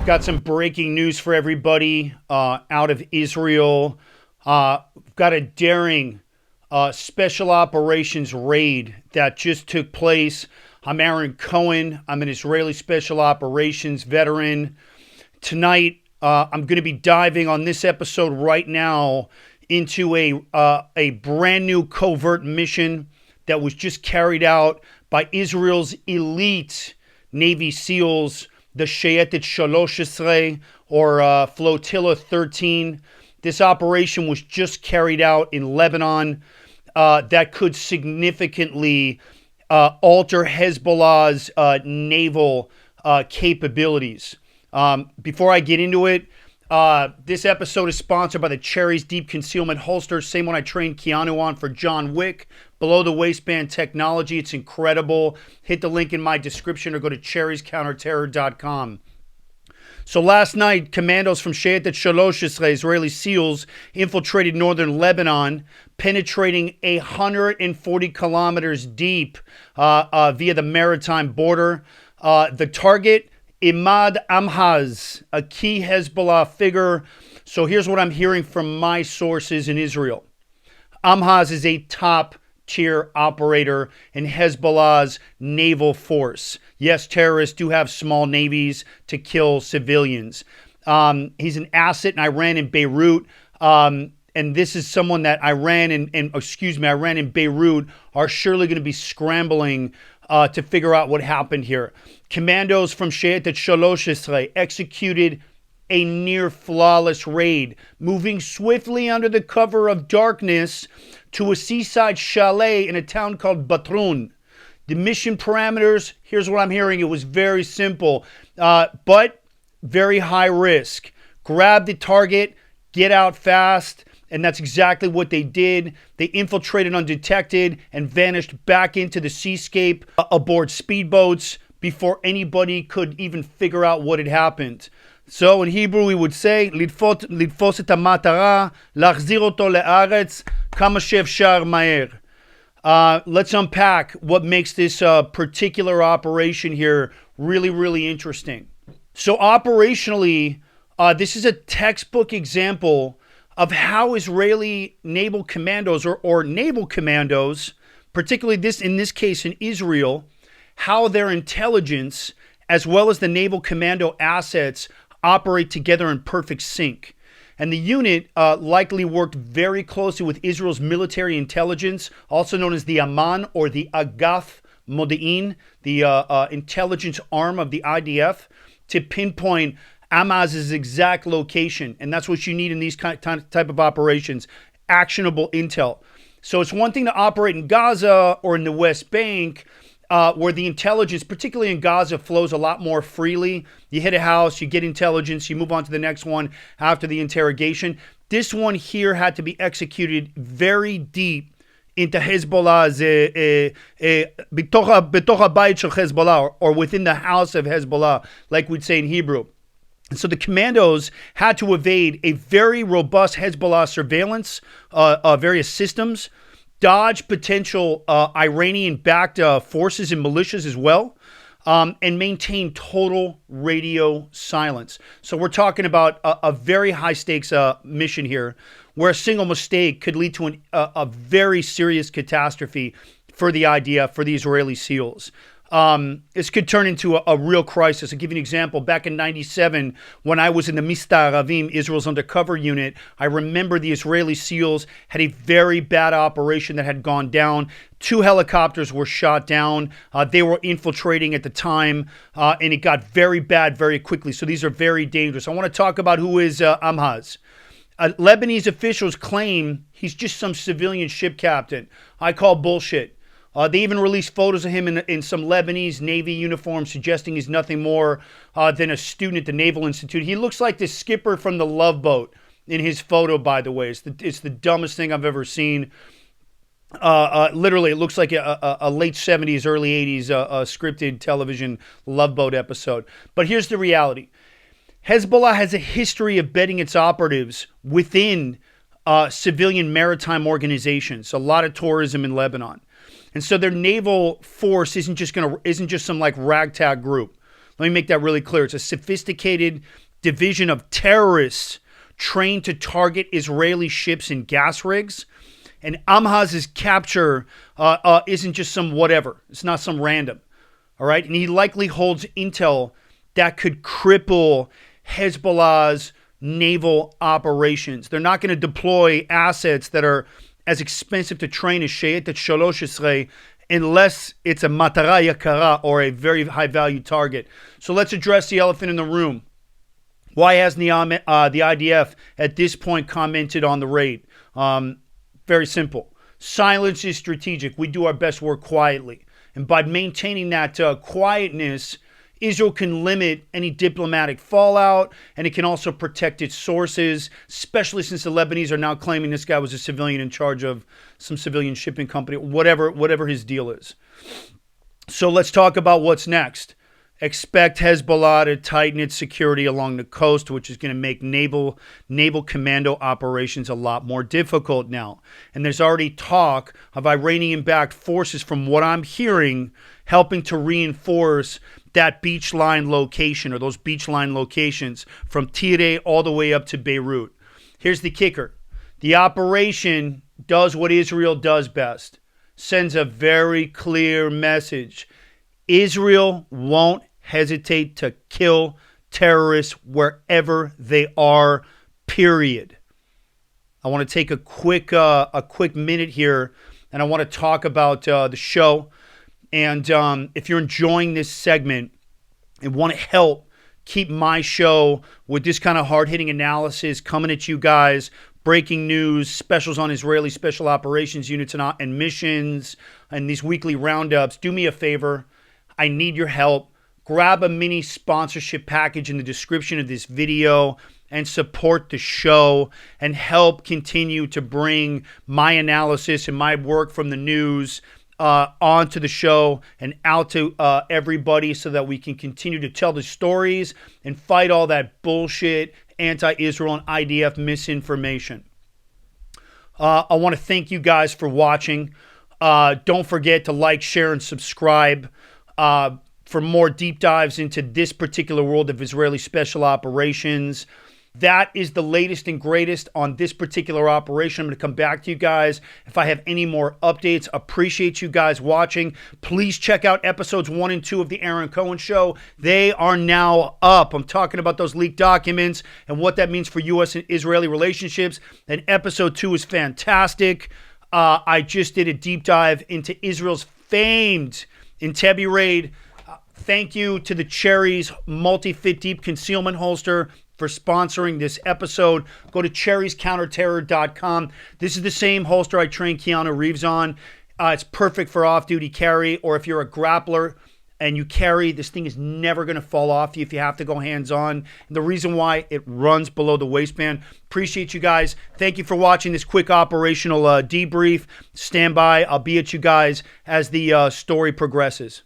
Got some breaking news for everybody out of Israel. Got a daring special operations raid that just took place. I'm Aaron Cohen. I'm an Israeli special operations veteran. Tonight, I'm going to be diving on this episode right now into a brand new covert mission that was just carried out by Israel's elite Navy SEALs, the Shayetet 13 or Flotilla 13. This operation was just carried out in Lebanon that could significantly alter Hezbollah's naval capabilities. Before I get into it, this episode is sponsored by the Cherry's Deep Concealment Holster, same one I trained Keanu on for John Wick. Below the waistband technology, it's incredible. Hit the link in my description or go to cherryscounterterror.com. So last night, commandos from Shayetet 13, Israeli SEALs, infiltrated northern Lebanon, penetrating 140 kilometers deep via the maritime border. The target, Imad Amhaz, a key Hezbollah figure. So here's what I'm hearing from my sources in Israel. Amhaz is a top-tier operator in Hezbollah's naval force. Yes, terrorists do have small navies to kill civilians. He's an asset in Iran and Beirut. And this is someone that Iran and Beirut are surely going to be scrambling to figure out what happened here. Commandos from Shayetet 13 executed a near flawless raid, moving swiftly under the cover of darkness to a seaside chalet in a town called Batrun. The mission parameters, here's what I'm hearing. It was very simple, but very high risk. Grab the target, get out fast, and that's exactly what they did. They infiltrated undetected and vanished back into the seascape aboard speedboats before anybody could even figure out what had happened. So in Hebrew we would say, לתפוס את המטרה, להחזיר אותו לארץ, כמה שאפשר מהר. Let's unpack what makes this particular operation here really, really interesting. So operationally, this is a textbook example of how Israeli naval commandos or naval commandos, particularly in this case in Israel, how their intelligence as well as the naval commando assets operate together in perfect sync. And the unit likely worked very closely with Israel's military intelligence, also known as the Aman or the Agaf Modi'in, the intelligence arm of the IDF, to pinpoint Amaz's exact location. And that's what you need in these type of operations, actionable intel. So it's one thing to operate in Gaza or in the West Bank, where the intelligence, particularly in Gaza, flows a lot more freely. You hit a house, you get intelligence, you move on to the next one after the interrogation. This one here had to be executed very deep into Hezbollah's, בתוך הבית של Hezbollah, or within the house of Hezbollah, like we'd say in Hebrew. And so the commandos had to evade a very robust Hezbollah surveillance, various systems, dodge potential Iranian-backed forces and militias as well, and maintain total radio silence. So we're talking about a very high-stakes mission here, where a single mistake could lead to a very serious catastrophe for the IDF, for the Israeli SEALs. This could turn into a real crisis. I'll give you an example. Back in 97, when I was in the Mista Aravim, Israel's undercover unit, I remember the Israeli SEALs had a very bad operation that had gone down. 2 helicopters were shot down. They were infiltrating at the time, and it got very bad very quickly. So these are very dangerous. I want to talk about who is Amhaz. Lebanese officials claim he's just some civilian ship captain. I call bullshit. They even released photos of him in some Lebanese Navy uniform, suggesting he's nothing more than a student at the Naval Institute. He looks like the skipper from the Love Boat in his photo, by the way. It's the dumbest thing I've ever seen. Literally, it looks like a late 70s, early 80s scripted television Love Boat episode. But here's the reality. Hezbollah has a history of betting its operatives within civilian maritime organizations. A lot of tourism in Lebanon. And so their naval force isn't just some like ragtag group. Let me make that really clear. It's a sophisticated division of terrorists trained to target Israeli ships and gas rigs. And Amhaz's capture isn't just some whatever. It's not some random. All right? And he likely holds intel that could cripple Hezbollah's naval operations. They're not going to deploy assets that are as expensive to train as Shayetet 13 unless it's a matara yakara or a very high-value target. So let's address the elephant in the room. Why hasn't the IDF at this point commented on the raid? Very simple. Silence is strategic. We do our best work quietly. And by maintaining that quietness, Israel can limit any diplomatic fallout, and it can also protect its sources, especially since the Lebanese are now claiming this guy was a civilian in charge of some civilian shipping company, whatever his deal is. So let's talk about what's next. Expect Hezbollah to tighten its security along the coast, which is going to make naval commando operations a lot more difficult now. And there's already talk of Iranian-backed forces, from what I'm hearing, helping to reinforce that beach line location, or those beach line locations, from Tyre all the way up to Beirut. Here's the kicker. The operation does what Israel does best. Sends a very clear message. Israel won't hesitate to kill terrorists wherever they are, period. I want to take a quick minute here, and I want to talk about the show. And if you're enjoying this segment and want to help keep my show with this kind of hard-hitting analysis coming at you guys, breaking news, specials on Israeli special operations units and missions, and these weekly roundups, do me a favor. I need your help. Grab a mini sponsorship package in the description of this video and support the show and help continue to bring my analysis and my work from the news onto the show and out to everybody, so that we can continue to tell the stories and fight all that bullshit, anti-Israel and IDF misinformation. I want to thank you guys for watching. Don't forget to like, share, and subscribe for more deep dives into this particular world of Israeli special operations. That is the latest and greatest on this particular operation. I'm going to come back to you guys if I have any more updates. Appreciate you guys watching. Please check out episodes 1 and 2 of the Aaron Cohen Show. They are now up. I'm talking about those leaked documents and what that means for U.S. and Israeli relationships. And episode 2 is fantastic. I just did a deep dive into Israel's famed Entebbe raid. Thank you to the Cherries Multi-Fit Deep Concealment Holster for sponsoring this episode. Go to cherriescounterterror.com. This is the same holster I trained Keanu Reeves on. It's perfect for off-duty carry, or if you're a grappler and you carry, this thing is never going to fall off you if you have to go hands-on. And the reason why, it runs below the waistband. Appreciate you guys. Thank you for watching this quick operational debrief. Stand by. I'll be at you guys as the story progresses.